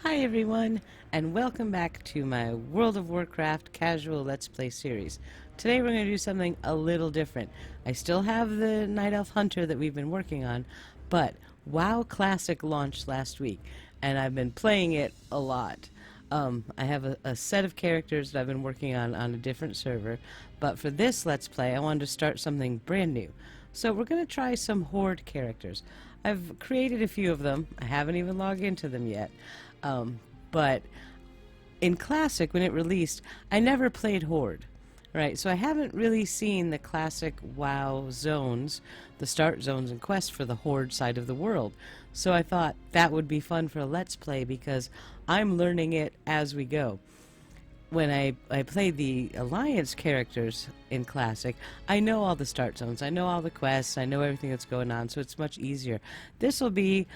Hi everyone, and welcome back to my World of Warcraft casual Let's Play series. Today we're going to do something a little different. I still have the Night Elf Hunter that we've been working on, but WoW Classic launched last week, and I've been playing it a lot. I have a set of characters that I've been working on a different server, but for this Let's Play I wanted to start something brand new. So we're going to try some Horde characters. I've created a few of them. I haven't even logged into them yet. But in Classic, when it released, I never played Horde, right? So I haven't really seen the classic WoW zones, the start zones and quests for the Horde side of the world. So I thought that would be fun for a Let's Play because I'm learning it as we go. When I play the Alliance characters in Classic, I know all the start zones, I know all the quests, I know everything that's going on, so it's much easier. This will be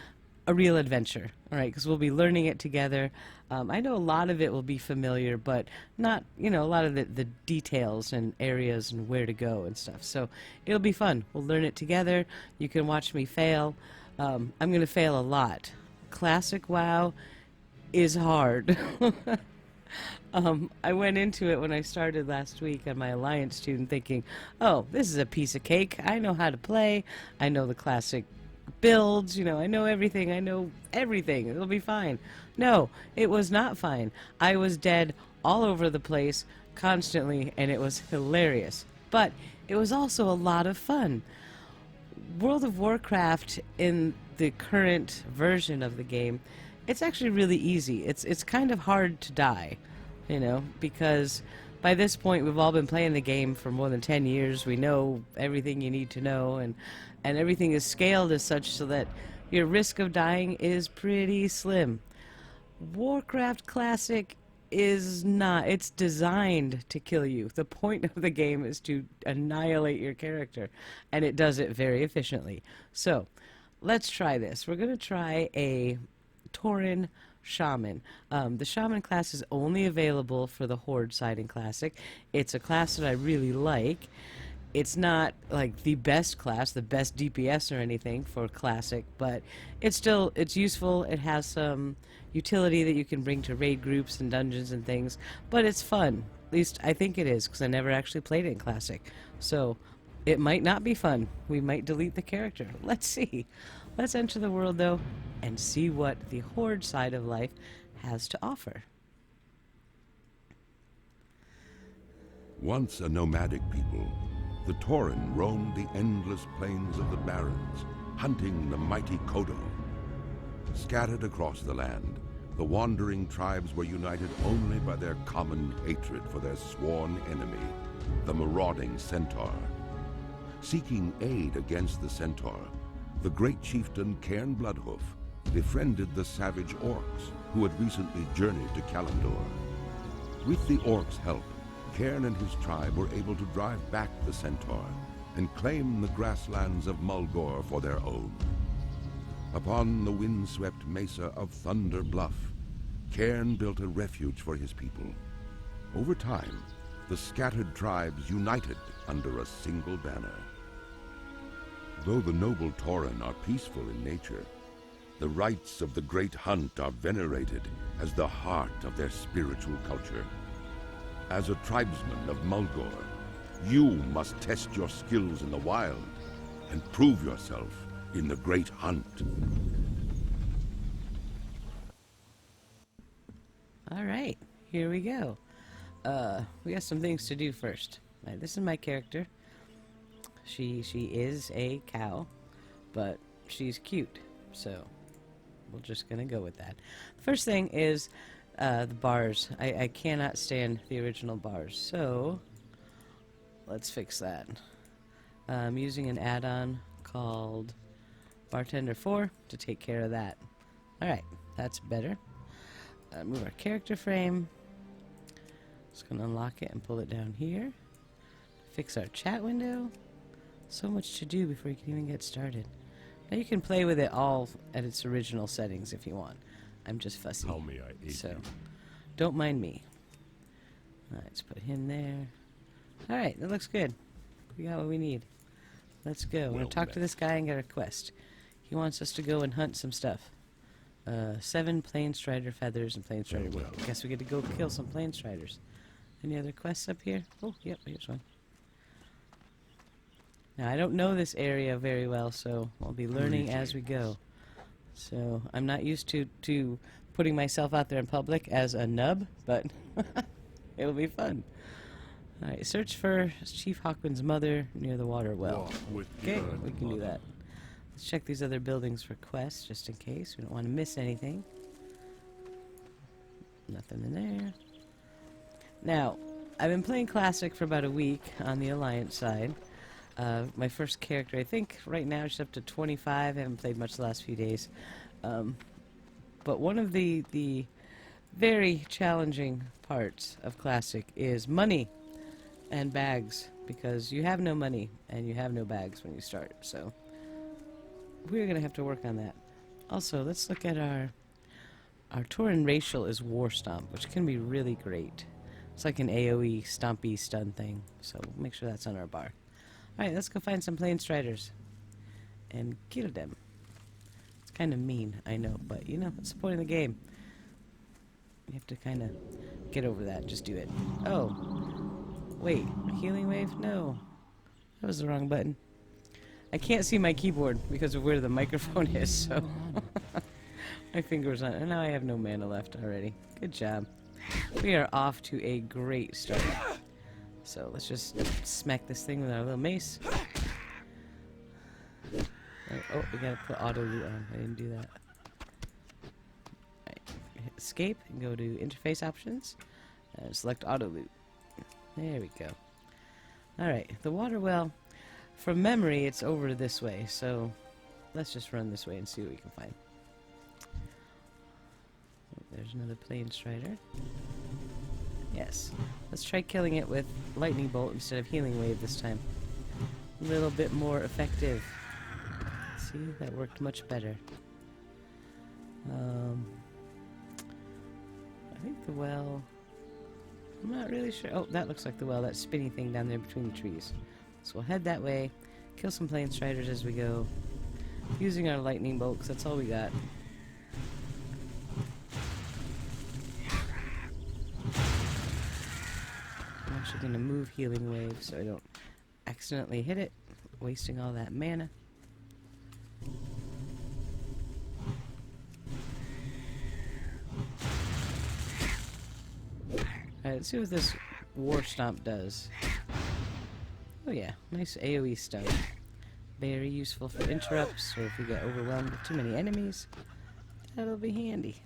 a real adventure, all right, because we'll be learning it together. I know a lot of it will be familiar, but not, a lot of the details and areas and where to go and stuff. So it'll be fun. We'll learn it together. You can watch me fail. I'm going to fail a lot. Classic WoW is hard. I went into it when I started last week on my Alliance tune thinking, oh, this is a piece of cake. I know how to play. I know the classic builds, I know everything. It'll be fine. No, it was not fine. I was dead all over the place constantly, and it was hilarious. But it was also a lot of fun. World of Warcraft in the current version of the game, it's actually really easy. It's kind of hard to die, because by this point we've all been playing the game for more than 10 years. We know everything you need to know, and everything is scaled as such so that your risk of dying is pretty slim. Warcraft Classic is not. It's designed to kill you. The point of the game is to annihilate your character, and it does it very efficiently. So, let's try this. We're going to try a Tauren Shaman. The Shaman class is only available for the Horde side in Classic. It's a class that I really like. It's not like the best class, the best DPS or anything for Classic, but it's useful. It has some utility that you can bring to raid groups and dungeons and things, but it's fun. At least I think it is, because I never actually played it in Classic. So it might not be fun. We might delete the character. Let's see. Let's enter the world, though, and see what the Horde side of life has to offer. Once a nomadic people, the Tauren roamed the endless plains of the Barrens, hunting the mighty Kodo. Scattered across the land, the wandering tribes were united only by their common hatred for their sworn enemy, the marauding Centaur. Seeking aid against the Centaur, the great chieftain Cairn Bloodhoof befriended the savage Orcs who had recently journeyed to Kalimdor. With the Orcs' help, Cairn and his tribe were able to drive back the Centaur and claim the grasslands of Mulgore for their own. Upon the windswept mesa of Thunder Bluff, Cairn built a refuge for his people. Over time, the scattered tribes united under a single banner. Though the noble Tauren are peaceful in nature, the rites of the Great Hunt are venerated as the heart of their spiritual culture. As a tribesman of Mulgore, you must test your skills in the wild and prove yourself in the Great Hunt. All right, here we go. We got some things to do first. Right, this is my character. She is a cow, but she's cute, so we're just gonna go with that. First thing is the bars. I cannot stand the original bars, so let's fix that. I'm using an add-on called Bartender 4 to take care of that. Alright, that's better. Move our character frame. Just gonna unlock it and pull it down here. Fix our chat window. So much to do before you can even get started. Now you can play with it all at its original settings if you want. I'm just fussy. How may I aid so, you? don't mind me. Alright, let's put him there. Alright, that looks good. We got what we need. Let's go. We're going to talk to this guy and get a quest. He wants us to go and hunt some stuff. 7 Plane Strider feathers and Plane Strider wood. Guess we get to go kill some Plane Striders. Any other quests up here? Oh, yep, here's one. Now, I don't know this area very well, so I'll be learning as we go. So, I'm not used to putting myself out there in public as a nub, but it'll be fun. Alright, search for Chief Hawkwind's mother near the water well. Okay, we can do that. Let's check these other buildings for quests, just in case. We don't want to miss anything. Nothing in there. Now, I've been playing Classic for about a week on the Alliance side. My first character, I think right now she's up to 25. I haven't played much the last few days. But one of the very challenging parts of Classic is money and bags, because you have no money and you have no bags when you start. So we're going to have to work on that. Also, let's look at our Tauren racial is War Stomp, which can be really great. It's like an AoE stompy stun thing, so we'll make sure that's on our bar. Alright, let's go find some Plane Striders and kill them. It's kind of mean, I know, but you know, it's the point of the game. You have to kind of get over that, just do it. Oh, wait, healing wave? No, that was the wrong button. I can't see my keyboard because of where the microphone is, so my fingers on it. And now I have no mana left already. Good job. We are off to a great start. So let's just smack this thing with our little mace. Right, oh, we gotta put auto loot on. I didn't do that. Right, hit escape and go to interface options and select auto loot. There we go. Alright, the water well. From memory, it's over this way, so let's just run this way and see what we can find. Oh, there's another Plane Strider. Yes. Let's try killing it with Lightning Bolt instead of Healing Wave this time. A little bit more effective. See, that worked much better. I think the well... I'm not really sure. Oh, that looks like the well, that spinny thing down there between the trees. So we'll head that way, kill some Plane Striders as we go, using our Lightning Bolt, because that's all we got. I'm actually going to move Healing Wave so I don't accidentally hit it, wasting all that mana. Alright, let's see what this War Stomp does. Oh yeah, nice AoE stun. Very useful for interrupts, or if we get overwhelmed with too many enemies. That'll be handy.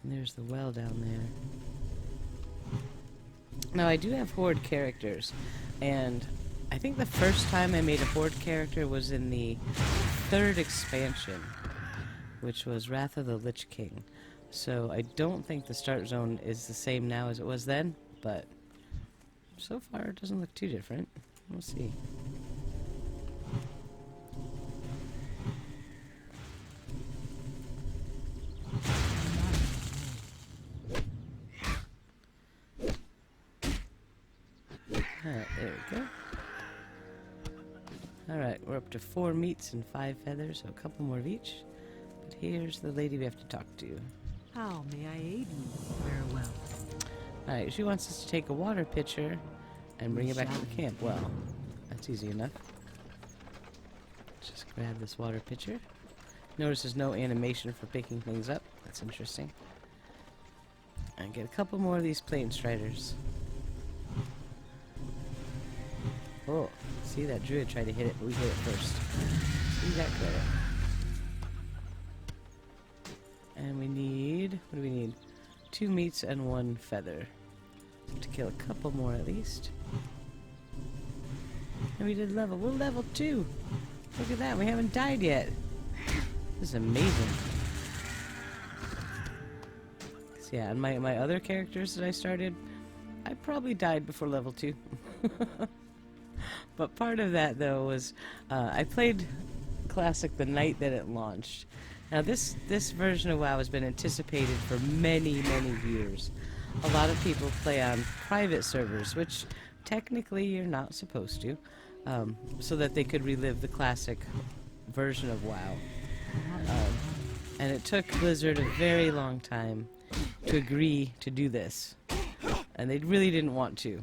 And there's the well down there. Now I do have Horde characters, and I think the first time I made a Horde character was in the 3rd expansion, which was Wrath of the Lich King. So I don't think the start zone is the same now as it was then, but so far it doesn't look too different. We'll see. Alright, there we go. Alright, we're up to 4 meats and 5 feathers, so a couple more of each. But here's the lady we have to talk to. How may I aid you? Very well. Alright, she wants us to take a water pitcher and bring it back to the camp. Well, that's easy enough. Just grab this water pitcher. Notice there's no animation for picking things up. That's interesting. And get a couple more of these Plane Striders. Oh, see, that druid tried to hit it, but we hit it first. See that credit. And we need, what do we need? 2 meats and 1 feather. To kill a couple more at least. And we did level. We're level 2. Look at that, we haven't died yet. This is amazing. So yeah, and my other characters that I started, I probably died before level 2. But part of that though was, I played Classic the night that it launched. Now this version of WoW has been anticipated for many, many years. A lot of people play on private servers, which technically you're not supposed to, so that they could relive the Classic version of WoW. And it took Blizzard a very long time to agree to do this. And they really didn't want to.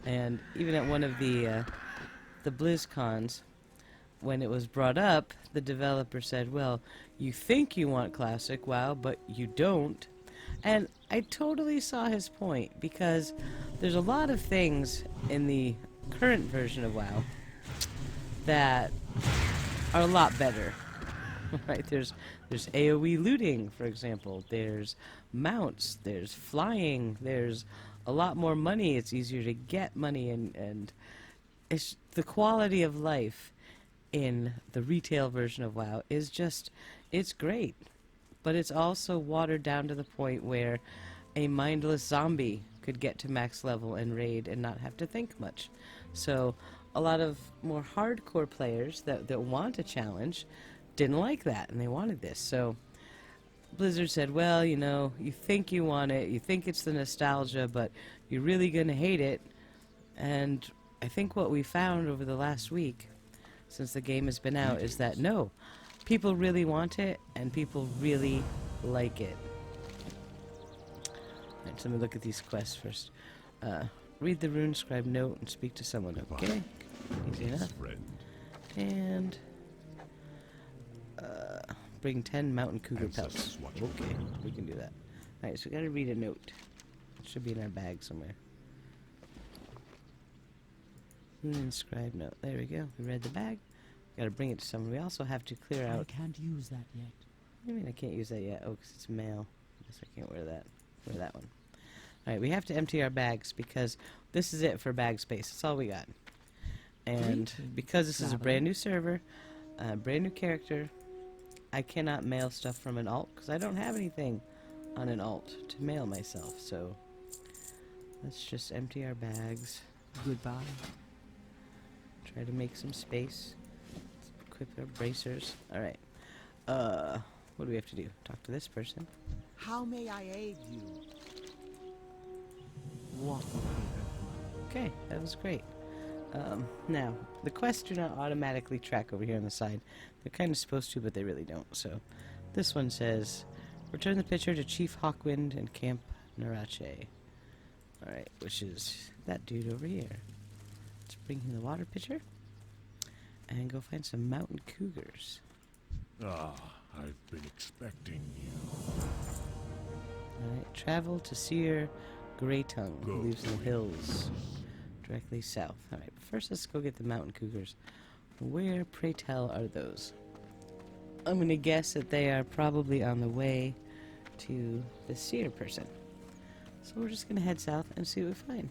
And even at one of the BlizzCons, when it was brought up, the developer said, well, you think you want Classic WoW, but you don't. And I totally saw his point, because there's a lot of things in the current version of WoW that are a lot better. Right? There's AoE looting, for example. There's mounts. There's flying. There's a lot more money. It's easier to get money, and it's the quality of life in the retail version of WoW is just, it's great. But it's also watered down to the point where a mindless zombie could get to max level and raid and not have to think much. So a lot of more hardcore players that want a challenge didn't like that, and they wanted this. So Blizzard said, well, you know, you think you want it, you think it's the nostalgia, but you're really going to hate it. And I think what we found over the last week, since the game has been out, is that no, people really want it, and people really like it. Alright, so let me look at these quests first. Read the rune scribe note and speak to someone. Okay, easy enough. And bring 10 mountain cougar pelts. Okay, we can do that. Alright, so we gotta read a note. It should be in our bag somewhere. Rune scribe note. There we go. We read the bag. Gotta bring it to someone. We also have to clear out. I can't use that yet. What do you mean I can't use that yet? Oh, because it's mail. I guess I can't wear that. Wear that one. Alright, we have to empty our bags because this is it for bag space. That's all we got. And because this is a brand new server, brand new character, I cannot mail stuff from an alt because I don't have anything on an alt to mail myself. So let's just empty our bags. Goodbye. Try to make some space. Let's equip our bracers. Alright. What do we have to do? Talk to this person. How may I aid you? What? Okay, that was great. Now, the quests do not automatically track over here on the side. They're kind of supposed to, but they really don't. So, this one says, return the picture to Chief Hawkwind and Camp Narache. Alright, which is that dude over here. Let's bring him the water pitcher and go find some mountain cougars. Ah, I've been expecting you. Alright, travel to Seer Greytongue, who Go, lives in the Rees. hills directly south. Alright, first let's go get the mountain cougars. Where, pray tell, are those? I'm gonna guess that they are probably on the way to the Seer person. So we're just gonna head south and see what we find.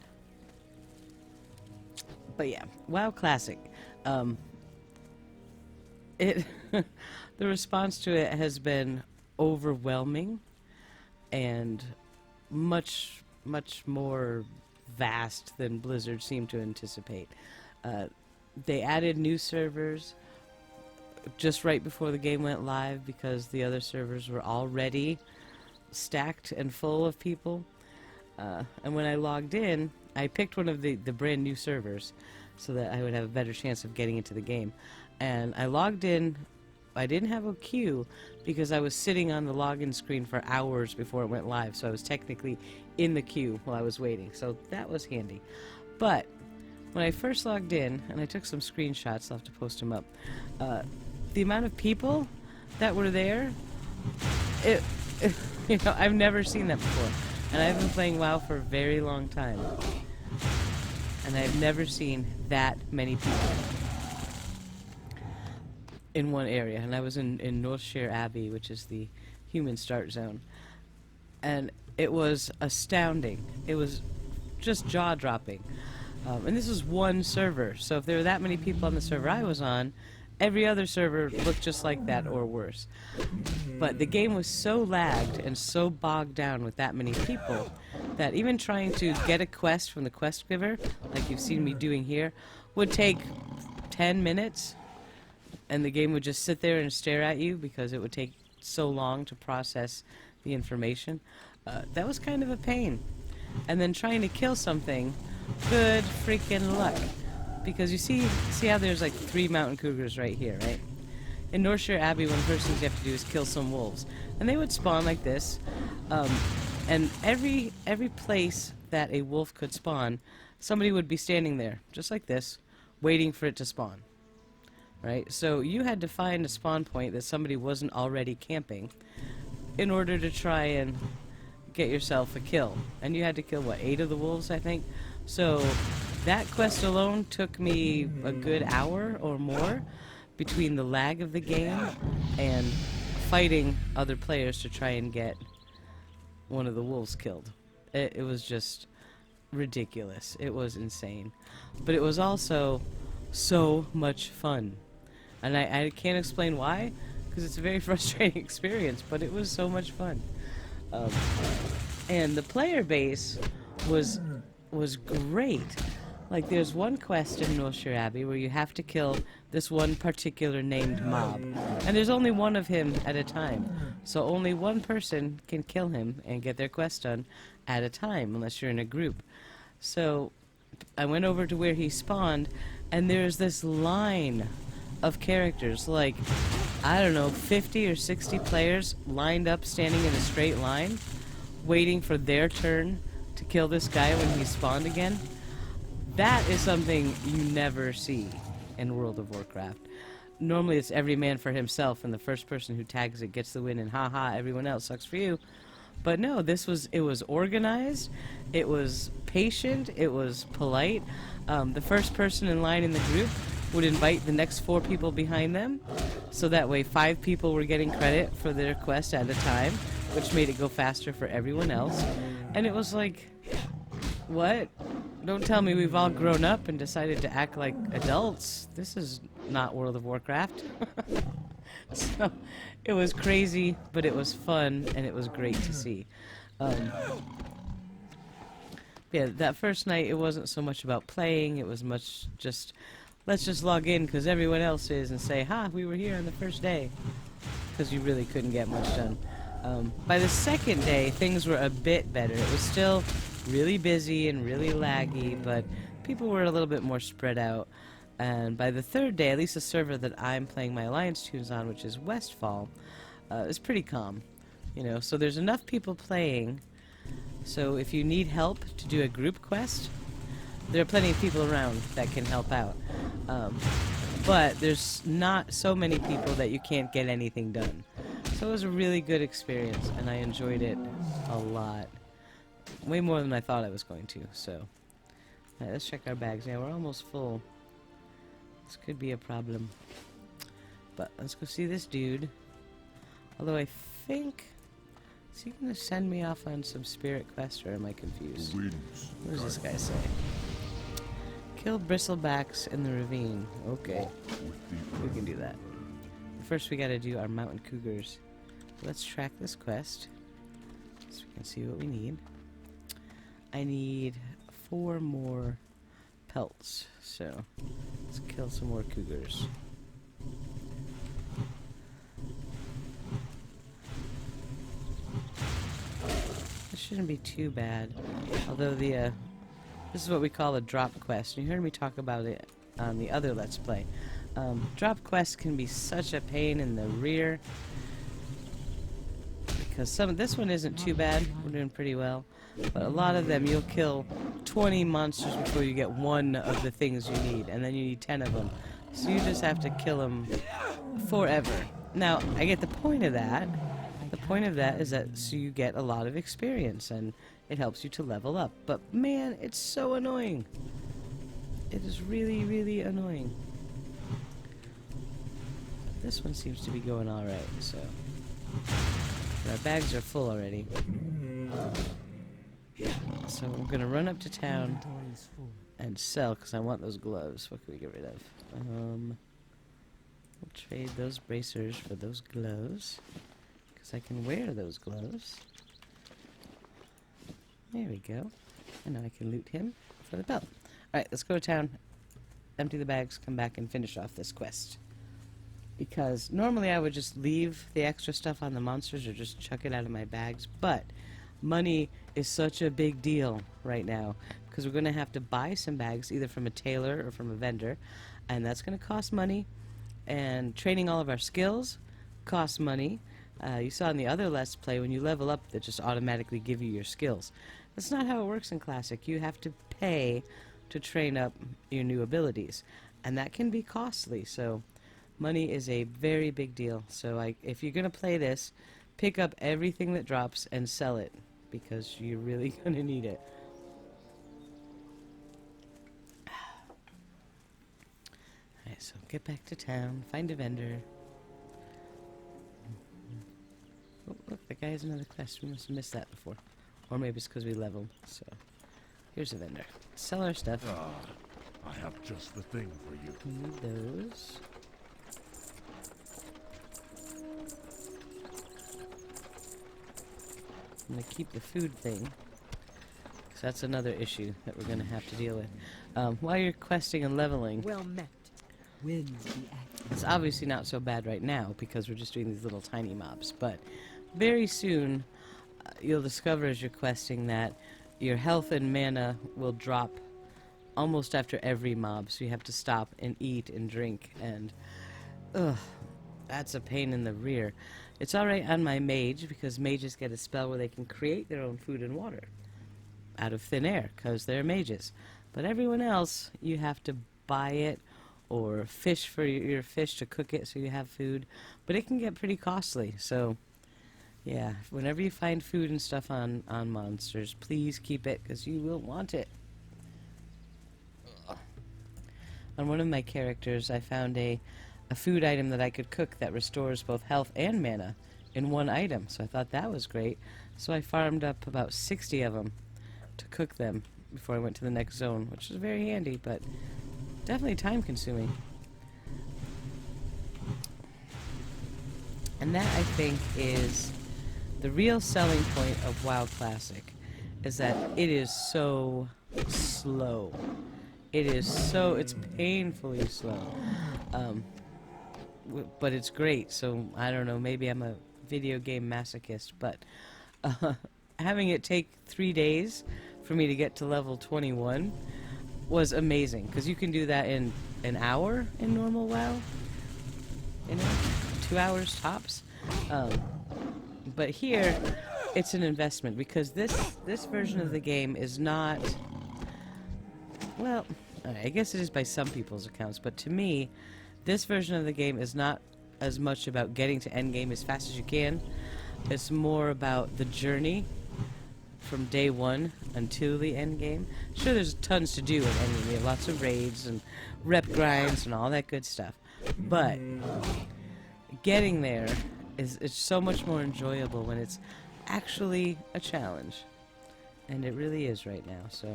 But yeah, WoW Classic. The response to it has been overwhelming and much more vast than Blizzard seemed to anticipate. They added new servers just right before the game went live because the other servers were already stacked and full of people. And when I logged in, I picked one of the brand new servers so that I would have a better chance of getting into the game. And I logged in. I didn't have a queue because I was sitting on the login screen for hours before it went live, so I was technically in the queue while I was waiting, so that was handy. But when I first logged in, and I took some screenshots, I'll have to post them up, the amount of people that were there, you know, I've never seen that before. And I've been playing WoW for a very long time, and I've never seen that many people in one area. And I was in Northshire Abbey, which is the human start zone, and it was astounding. It was just jaw-dropping. And this was one server, so if there were that many people on the server I was on, every other server looked just like that or worse. But the game was so lagged and so bogged down with that many people that even trying to get a quest from the quest giver, like you've seen me doing here, would take 10 minutes, and the game would just sit there and stare at you because it would take so long to process the information. That was kind of a pain. And then trying to kill something, good freaking luck. Because you see how there's like 3 mountain cougars right here, right? in Northshire Abbey, one of the first things you have to do is kill some wolves. And they would spawn like this. And every place that a wolf could spawn, somebody would be standing there, just like this, waiting for it to spawn. Right? So you had to find a spawn point that somebody wasn't already camping in order to try and get yourself a kill. And you had to kill, what, 8 of the wolves, I think? So that quest alone took me a good hour or more between the lag of the game and fighting other players to try and get one of the wolves killed. It was just ridiculous. It was insane. But it was also so much fun. And I can't explain why, because it's a very frustrating experience, but it was so much fun. And the player base was great. Like, there's one quest in Northshire Abbey where you have to kill this one particular named mob. And there's only one of him at a time. So only one person can kill him and get their quest done at a time, unless you're in a group. So I went over to where he spawned, and there's this line of characters, like, I don't know, 50 or 60 players lined up, standing in a straight line, waiting for their turn to kill this guy when he spawned again. That is something you never see in World of Warcraft. Normally it's every man for himself, and the first person who tags it gets the win, and haha, everyone else sucks for you. But no, it was organized, it was patient, it was polite. The first person in line in the group would invite the next 4 people behind them, so that way 5 people were getting credit for their quest at a time, which made it go faster for everyone else. And it was like, what? Don't tell me we've all grown up and decided to act like adults. This is not World of Warcraft. So it was crazy, but it was fun, and it was great to see. Yeah, that first night, it wasn't so much about playing. It was much just, let's just log in because everyone else is and say, ha, we were here on the first day. Because you really couldn't get much done. By the second day, things were a bit better. It was still really busy and really laggy, but people were a little bit more spread out. And by the third day, at least the server that I'm playing my Alliance tunes on, which is Westfall, is pretty calm. You know, so there's enough people playing. So if you need help to do a group quest, there are plenty of people around that can help out. But there's not so many people that you can't get anything done. So it was a really good experience, and I enjoyed it a lot. Way more than I thought I was going to, so. Alright, let's check our bags. Yeah, we're almost full. This could be a problem. But let's go see this dude. Although I think... Is he going to send me off on some spirit quest, or am I confused? What does this guy say? Kill bristlebacks in the ravine. Okay. We can do that. First we gotta do our mountain cougars. Let's track this quest so we can see what we need. I need 4 more pelts, so let's kill some more cougars. This shouldn't be too bad, although this is what we call a drop quest. You heard me talk about it on the other Let's Play. Drop quests can be such a pain in the rear, because this one isn't too bad. We're doing pretty well, but a lot of them you'll kill 20 monsters before you get one of the things you need, and then you need 10 of them. So you just have to kill them forever. Now, I get the point of that. The point of that is that so you get a lot of experience, and it helps you to level up. But man, it's so annoying. It is really, really annoying. This one seems to be going alright, so... Our bags are full already. So I'm gonna run up to town and sell, because I want those gloves. What can we get rid of? We'll trade those bracers for those gloves, because I can wear those gloves. There we go. And now I can loot him for the belt. Alright, let's go to town, empty the bags, come back and finish off this quest. Because normally I would just leave the extra stuff on the monsters or just chuck it out of my bags, but money is such a big deal right now, because we're going to have to buy some bags either from a tailor or from a vendor, and that's going to cost money, And training all of our skills costs money. You saw in the other Let's Play, when you level up, they just automatically give you your skills. That's not how it works in Classic. You have to pay to train up your new abilities. And that can be costly, so money is a very big deal. So if you're going to play this, pick up everything that drops and sell it, because you're really going to need it. Alright, so get back to town, find a vendor. Oh, look, the guy has another quest. We must have missed that before. Or maybe it's because we leveled. So, here's a vendor. Sell our stuff. I have just the thing for you. We need those. I'm going to keep the food thing, because that's another issue that we're going to have to deal with. While you're questing and leveling, Well met. Wins the act. it's obviously not so bad right now because we're just doing these little tiny mobs, but very soon you'll discover as you're questing that your health and mana will drop almost after every mob, so you have to stop and eat and drink, and that's a pain in the rear. It's alright on my mage, because mages get a spell where they can create their own food and water out of thin air, because they're mages. But everyone else, you have to buy it, or fish for your fish to cook it so you have food. But it can get pretty costly, so yeah, whenever you find food and stuff on monsters, please keep it, because you will want it. On one of my characters, I found a food item that I could cook that restores both health and mana in one item, so I thought that was great. So I farmed up about 60 of them to cook them before I went to the next zone, which was very handy, but definitely time consuming. And that, I think, is the real selling point of WoW Classic, is that it is so slow. It's painfully slow. But it's great, so I don't know, maybe I'm a video game masochist, but having it take 3 days for me to get to level 21 was amazing, because you can do that in an hour in normal WoW, 2 hours tops. But here, it's an investment, because this version of the game is not, well, I guess it is by some people's accounts, but to me, this version of the game is not as much about getting to endgame as fast as you can. It's more about the journey from day one until the endgame. Sure, there's tons to do in endgame. We have lots of raids and rep grinds and all that good stuff. But getting there it's so much more enjoyable when it's actually a challenge. And it really is right now, so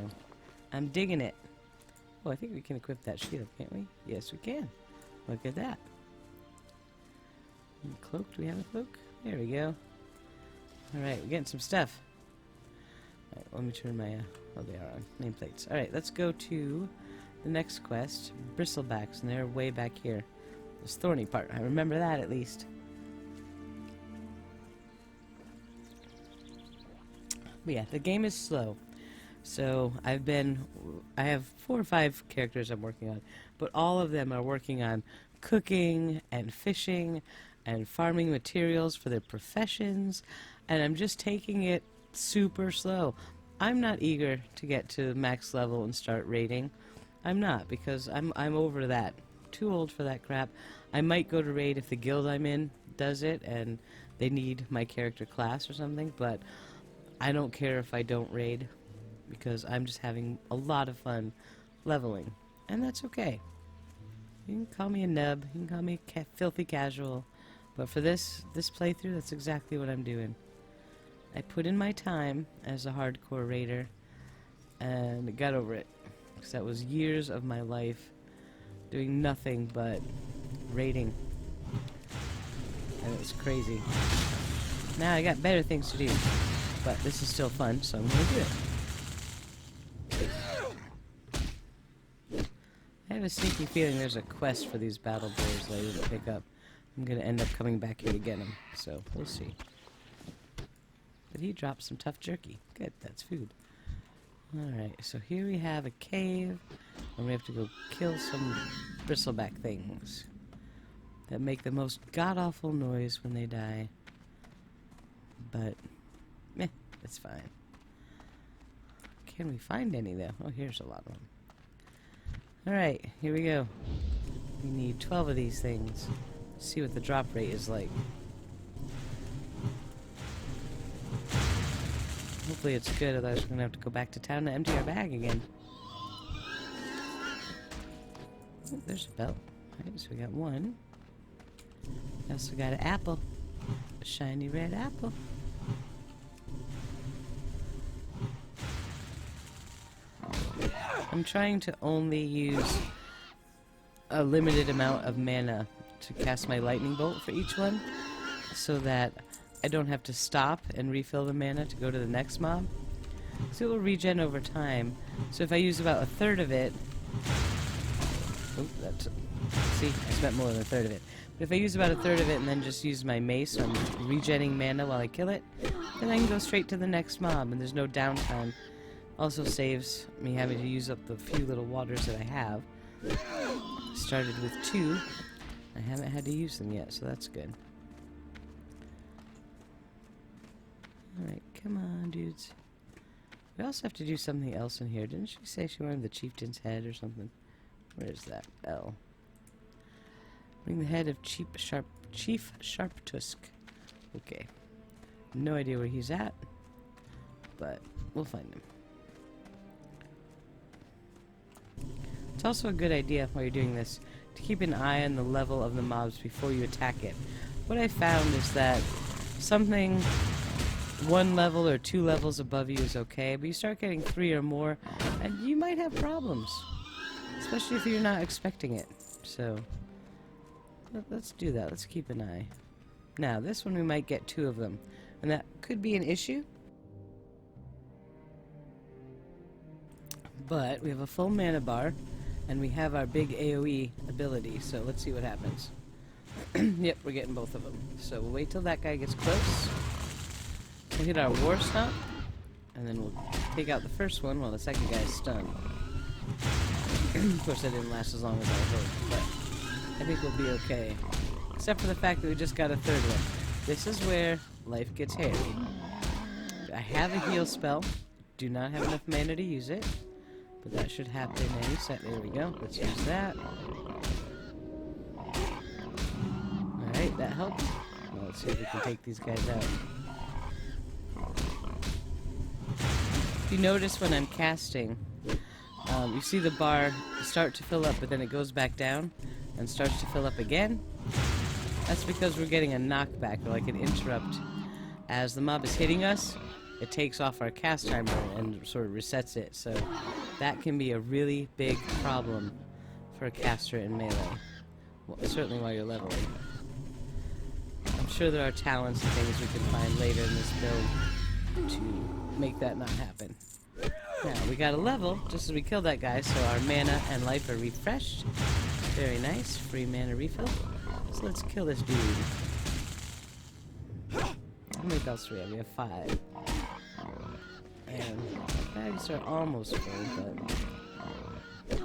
I'm digging it. Oh, I think we can equip that shield, can't we? Yes, we can. Look at that. And cloak, do we have a cloak? There we go. Alright, we're getting some stuff. Alright, let me turn my, oh, they are on nameplates. Alright, let's go to the next quest, Bristlebacks, and they're way back here. This thorny part, I remember that at least. But yeah, the game is slow. So I have 4 or 5 characters I'm working on, but all of them are working on cooking and fishing and farming materials for their professions, and I'm just taking it super slow. I'm not eager to get to max level and start raiding. I'm not, because I'm over that. Too old for that crap. I might go to raid if the guild I'm in does it and they need my character class or something, but I don't care if I don't raid, because I'm just having a lot of fun leveling, and that's okay. You can call me a nub, you can call me filthy casual, but for this playthrough, that's exactly what I'm doing. I put in my time as a hardcore raider, and got over it, because that was years of my life doing nothing but raiding, and it was crazy. Now I got better things to do, but this is still fun, so I'm gonna do it. I have a sneaky feeling there's a quest for these battle boars that I didn't pick up. I'm gonna end up coming back here to get them, so we'll see. But he dropped some tough jerky. Good, that's food. Alright, so here we have a cave, and we have to go kill some bristleback things. that make the most god-awful noise when they die. But, meh, it's fine. Can we find any, though? Oh, here's a lot of them. Alright, here we go. We need 12 of these things. Let's see what the drop rate is like. Hopefully it's good, otherwise we're going to have to go back to town and empty our bag again. Oh, there's a belt. Alright, so we got one. We also got an apple. A shiny red apple. I'm trying to only use a limited amount of mana to cast my lightning bolt for each one, so that I don't have to stop and refill the mana to go to the next mob. So it will regen over time. So if I use about a third of it... Oh, that's... See, I spent more than a third of it. But if I use about a third of it and then just use my mace, so I'm regenning mana while I kill it, then I can go straight to the next mob, and there's no downtime. Also saves me having to use up the few little waters that I have. Started with 2. I haven't had to use them yet, so that's good. Alright, come on, dudes. We also have to do something else in here. Didn't she say she wanted the chieftain's head or something? Where is that? L. Bring the head of Chief Sharptusk. Okay. No idea where he's at, but we'll find him. It's also a good idea while you're doing this to keep an eye on the level of the mobs before you attack it. What I found is that something 1 level or 2 levels above you is okay, but you start getting 3 or more and you might have problems, especially if you're not expecting it. So let's do that. Let's keep an eye. Now this one we might get 2 of them, and that could be an issue, but we have a full mana bar and we have our big AoE ability, so let's see what happens. Yep, we're getting both of them. So we'll wait till that guy gets close. We'll hit our War Stomp, and then we'll take out the first one while the second guy is stunned. Of course, that didn't last as long as I hoped, but I think we'll be okay. Except for the fact that we just got a third one. This is where life gets hairy. I have a heal spell. Do not have enough mana to use it. But that should happen any set. There we go. Let's use that. Alright, that helped. Now let's see if we can take these guys out. If you notice when I'm casting, you see the bar start to fill up, but then it goes back down and starts to fill up again. That's because we're getting a knockback, or like an interrupt. As the mob is hitting us, it takes off our cast timer and sort of resets it, so that can be a really big problem for a caster in melee. Well, certainly while you're leveling. I'm sure there are talents and things we can find later in this build to make that not happen. Now, we got a level just as we killed that guy, so our mana and life are refreshed. Very nice, free mana refill. So let's kill this dude. How many belts do we have? We have 5. And bags are almost full, but...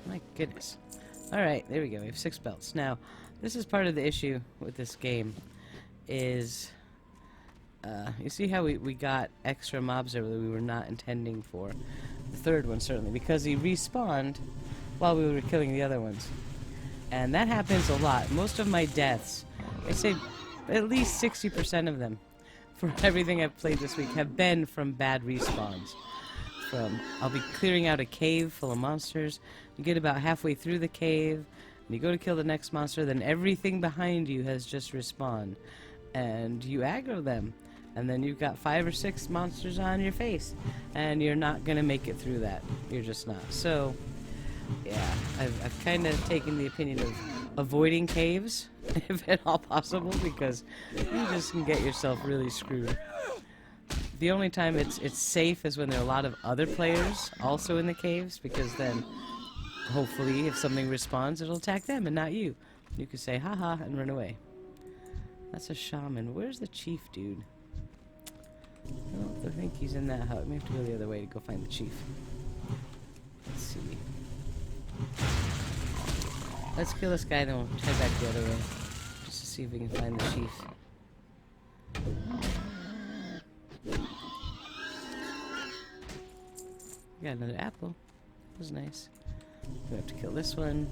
My goodness. Alright, there we go. We have 6 belts. Now, this is part of the issue with this game, is... you see how we got extra mobs there that we were not intending for? The third one, certainly, because he respawned while we were killing the other ones. And that happens a lot. Most of my deaths, I'd say at least 60% of them, for everything I've played this week, have been from bad respawns. I'll be clearing out a cave full of monsters, you get about halfway through the cave, and you go to kill the next monster, then everything behind you has just respawned. And you aggro them. And then you've got 5 or 6 monsters on your face. And you're not going to make it through that. You're just not. So, yeah, I've kind of taken the opinion of avoiding caves, if at all possible, because you just can get yourself really screwed. The only time it's safe is when there are a lot of other players also in the caves, because then, hopefully, if something respawns, it'll attack them and not you. You can say, haha, and run away. That's a shaman. Where's the chief dude? I don't think he's in that hut. We have to go the other way to go find the chief. Let's see. Let's kill this guy, then we'll head back the other way. Just to see if we can find the chief. Got another apple. That was nice. We have to kill this one.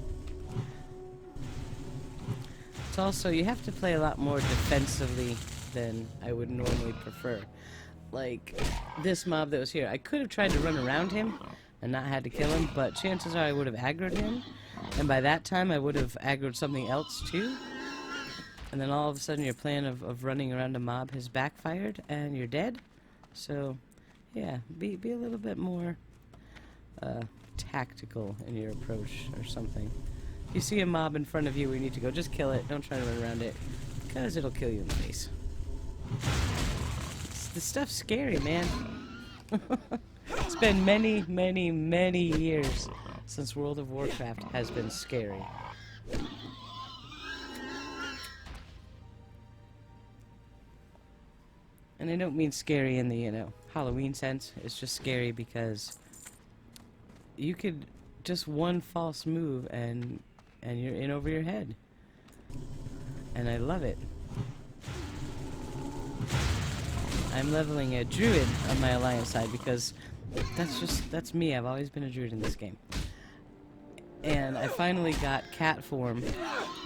It's also, you have to play a lot more defensively than I would normally prefer. Like, this mob that was here. I could have tried to run around him and not had to kill him, but chances are I would have aggroed him. And by that time, I would have aggroed something else too. And then all of a sudden, your plan of running around a mob has backfired, and you're dead. So, yeah, be a little bit more tactical in your approach or something. If you see a mob in front of you where you need to go, just kill it. Don't try to run around it, because it'll kill you in the face. This stuff's scary, man. It's been many, many, many years since World of Warcraft has been scary. And I don't mean scary in the, you know, Halloween sense. It's just scary because you could just one false move and you're in over your head. And I love it. I'm leveling a druid on my alliance side because that's me. I've always been a druid in this game. And I finally got cat form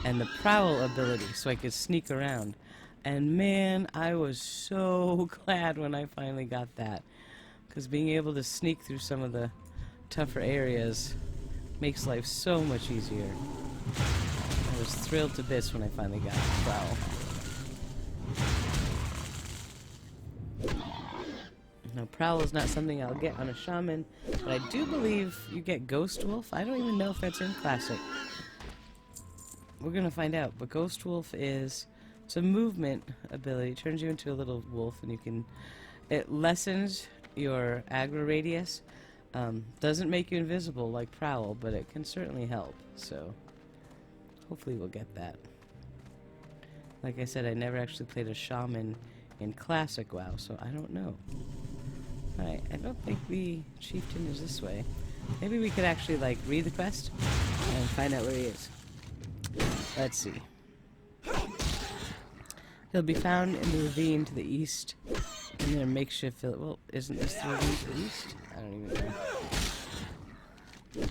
and the prowl ability so I could sneak around. And man, I was so glad when I finally got that. Because being able to sneak through some of the tougher areas makes life so much easier. I was thrilled to bits when I finally got prowl. Now, prowl is not something I'll get on a shaman, but I do believe you get Ghost Wolf. I don't even know if that's in Classic. We're gonna find out, but Ghost Wolf is... it's a movement ability. It turns you into a little wolf, and you can... it lessens your aggro radius. Doesn't make you invisible like Prowl, but it can certainly help. So, hopefully we'll get that. Like I said, I never actually played a shaman in Classic WoW, so I don't know. Alright, I don't think the chieftain is this way. Maybe we could actually, like, read the quest and find out where he is. Let's see. He'll be found in the ravine to the east in their makeshift village. Well, isn't this the ravine to the east? I don't even know.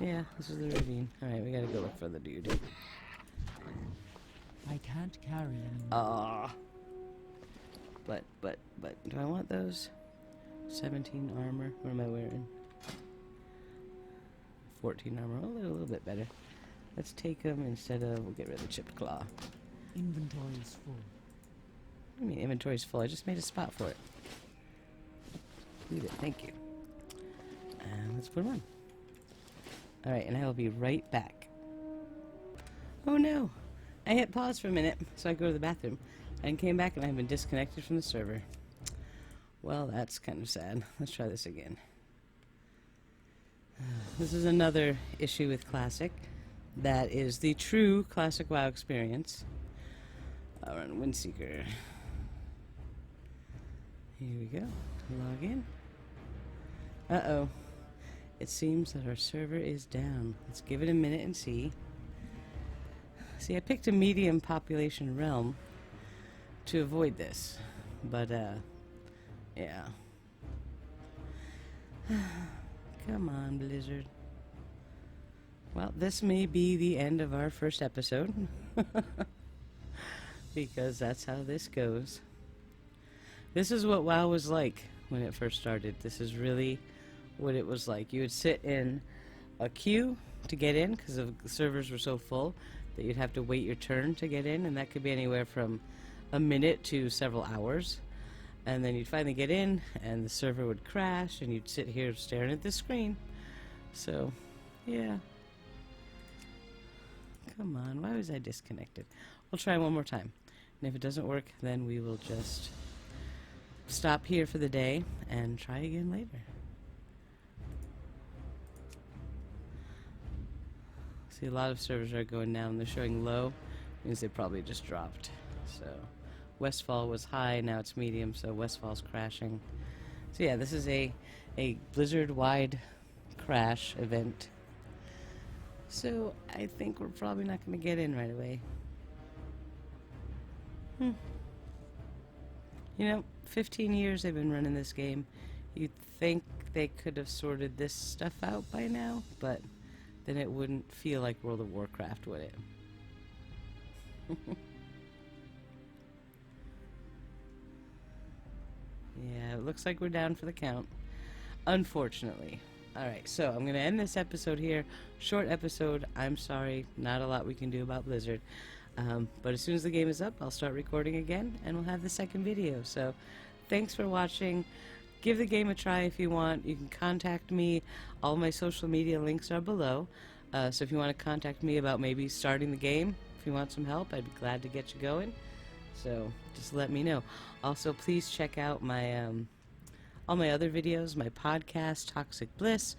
Yeah, this is the ravine. Alright, we gotta go look for the dude. I can't carry anymore. Ah. But, do I want those? 17 armor. What am I wearing? 14 armor. Oh, they're a little bit better. Let's take them instead of... we'll get rid of the chipped claw. Inventory is full. What do you mean inventory's full? I just made a spot for it. Leave it, thank you. And let's put them on. Alright, and I will be right back. Oh no! I hit pause for a minute, so I go to the bathroom. And came back and I've been disconnected from the server. Well, that's kind of sad. Let's try this again. This is another issue with Classic. That is the true Classic WoW experience. I'll run Windseeker. Here we go. Log in. Uh-oh. It seems that our server is down. Let's give it a minute and see. See, I picked a medium population realm to avoid this. But, yeah. Come on, Blizzard. Well, this may be the end of our first episode. Because that's how this goes. This is what WoW was like when it first started. This is really what it was like. You would sit in a queue to get in because the servers were so full that you'd have to wait your turn to get in, and that could be anywhere from a minute to several hours. And then you'd finally get in, and the server would crash, and you'd sit here staring at the screen. So, yeah. Come on, why was I disconnected? We'll try one more time. And if it doesn't work, then we will just stop here for the day and try again later. See, a lot of servers are going down. They're showing low. Means they probably just dropped. So, Westfall was high, now it's medium, so Westfall's crashing. So yeah, this is a Blizzard-wide crash event. So I think we're probably not going to get in right away. You know, 15 years they've been running this game. You'd think they could have sorted this stuff out by now, but then it wouldn't feel like World of Warcraft, would it? Yeah, it looks like we're down for the count, unfortunately. Alright, so I'm going to end this episode here. Short episode. I'm sorry, not a lot we can do about Blizzard. But as soon as the game is up, I'll start recording again, and we'll have the second video. So, thanks for watching. Give the game a try if you want. You can contact me. All my social media links are below. So if you want to contact me about maybe starting the game, if you want some help, I'd be glad to get you going. So, just let me know. Also, please check out my all my other videos, my podcast, Toxic Bliss,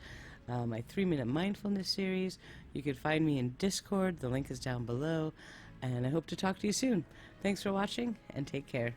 my 3-minute mindfulness series. You can find me in Discord. The link is down below. And I hope to talk to you soon. Thanks for watching, and take care.